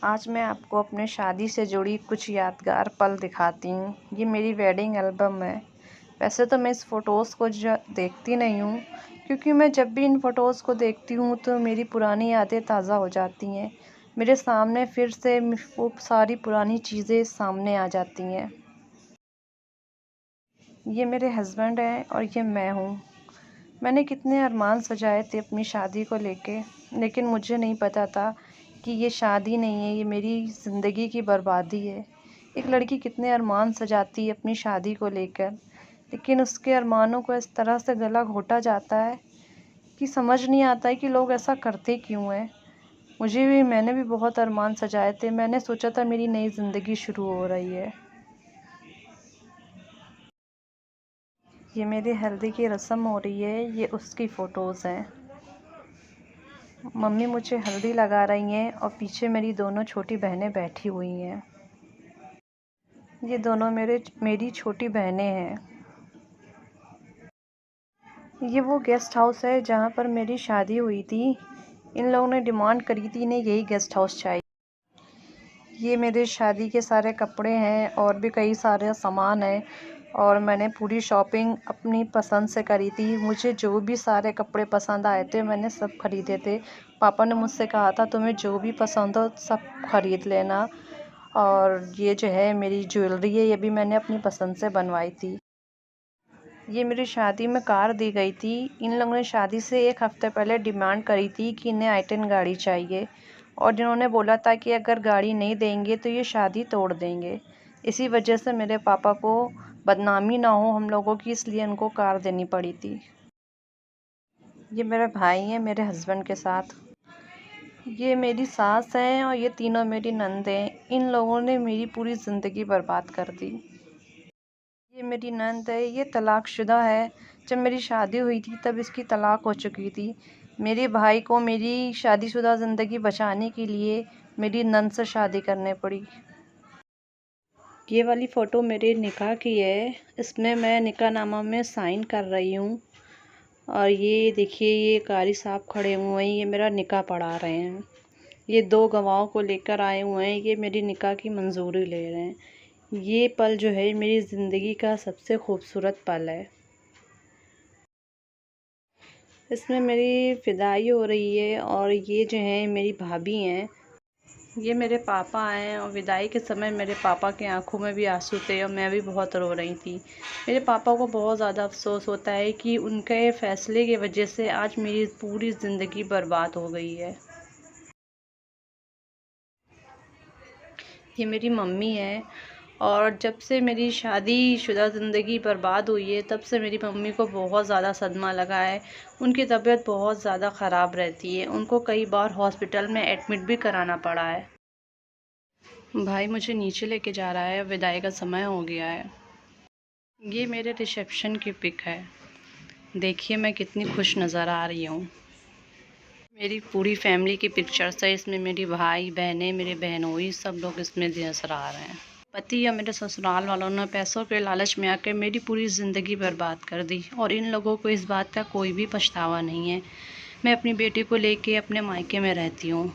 आज मैं आपको अपने शादी से जुड़ी कुछ यादगार पल दिखाती हूँ। ये मेरी वेडिंग एल्बम है। वैसे तो मैं इस फ़ोटोज़ को देखती नहीं हूँ, क्योंकि मैं जब भी इन फ़ोटोज़ को देखती हूँ तो मेरी पुरानी यादें ताज़ा हो जाती हैं। मेरे सामने फिर से वो सारी पुरानी चीज़ें सामने आ जाती हैं। ये मेरे हस्बैंड हैं और ये मैं हूँ। मैंने कितने अरमान सजाए थे अपनी शादी को लेके, लेकिन मुझे नहीं पता था कि ये शादी नहीं है, ये मेरी ज़िंदगी की बर्बादी है। एक लड़की कितने अरमान सजाती है अपनी शादी को लेकर, लेकिन उसके अरमानों को इस तरह से गला घोटा जाता है कि समझ नहीं आता है कि लोग ऐसा करते क्यों हैं। मैंने भी बहुत अरमान सजाए थे। मैंने सोचा था मेरी नई ज़िंदगी शुरू हो रही है। ये मेरी हल्दी की रस्म हो रही है, ये उसकी फ़ोटोज़ हैं। मम्मी मुझे हल्दी लगा रही हैं और पीछे मेरी दोनों छोटी बहनें बैठी हुई हैं। ये दोनों मेरी छोटी बहनें हैं। ये वो गेस्ट हाउस है जहाँ पर मेरी शादी हुई थी। इन लोगों ने डिमांड करी थी, इन्हें यही गेस्ट हाउस चाहिए। ये मेरे शादी के सारे कपड़े हैं और भी कई सारे सामान है, और मैंने पूरी शॉपिंग अपनी पसंद से करी थी। मुझे जो भी सारे कपड़े पसंद आए थे मैंने सब खरीदे थे। पापा ने मुझसे कहा था तुम्हें जो भी पसंद हो सब खरीद लेना। और ये जो है मेरी ज्वेलरी है, ये भी मैंने अपनी पसंद से बनवाई थी। ये मेरी शादी में कार दी गई थी। इन लोगों ने शादी से एक हफ़्ते पहले डिमांड करी थी कि इन्हें i10 गाड़ी चाहिए, और जिन्होंने बोला था कि अगर गाड़ी नहीं देंगे तो ये शादी तोड़ देंगे। इसी वजह से मेरे पापा को बदनामी ना हो हम लोगों की, इसलिए उनको कार देनी पड़ी थी। ये मेरे भाई हैं मेरे हस्बैंड के साथ। ये मेरी सास हैं और ये तीनों मेरी नंदें। इन लोगों ने मेरी पूरी ज़िंदगी बर्बाद कर दी। ये मेरी नंद है, ये तलाकशुदा है। जब मेरी शादी हुई थी तब इसकी तलाक हो चुकी थी। मेरे भाई को मेरी शादीशुदा ज़िंदगी बचाने के लिए मेरी नंद से शादी करनी पड़ी। ये वाली फ़ोटो मेरे निकाह की है। इसमें मैं निकाहनामा में साइन कर रही हूँ। और ये देखिए ये कारी साहब खड़े हुए हैं, ये मेरा निकाह पढ़ा रहे हैं। ये 2 गवाहों को लेकर आए हुए हैं, ये मेरी निकाह की मंजूरी ले रहे हैं। ये पल जो है मेरी ज़िंदगी का सबसे खूबसूरत पल है। इसमें मेरी फ़िदाई हो रही है और ये जो है मेरी भाभी हैं। ये मेरे पापा हैं और विदाई के समय मेरे पापा की आंखों में भी आंसू थे और मैं भी बहुत रो रही थी। मेरे पापा को बहुत ज़्यादा अफ़सोस होता है कि उनके फ़ैसले की वजह से आज मेरी पूरी ज़िंदगी बर्बाद हो गई है। ये मेरी मम्मी है, और जब से मेरी शादीशुदा ज़िंदगी बर्बाद हुई है तब से मेरी मम्मी को बहुत ज़्यादा सदमा लगा है। उनकी तबीयत बहुत ज़्यादा ख़राब रहती है, उनको कई बार हॉस्पिटल में एडमिट भी कराना पड़ा है। भाई मुझे नीचे लेके जा रहा है, विदाई का समय हो गया है। ये मेरे रिसेप्शन की पिक है। देखिए मैं कितनी खुश नज़र आ रही हूँ। मेरी पूरी फैमिली की पिक्चर्स है इसमें। मेरी भाई बहनें, मेरे बहनोई सब लोग इसमें नज़र आ रहे हैं। पति या मेरे ससुराल वालों ने पैसों के लालच में आकर मेरी पूरी ज़िंदगी बर्बाद कर दी, और इन लोगों को इस बात का कोई भी पछतावा नहीं है। मैं अपनी बेटी को लेके अपने मायके में रहती हूँ।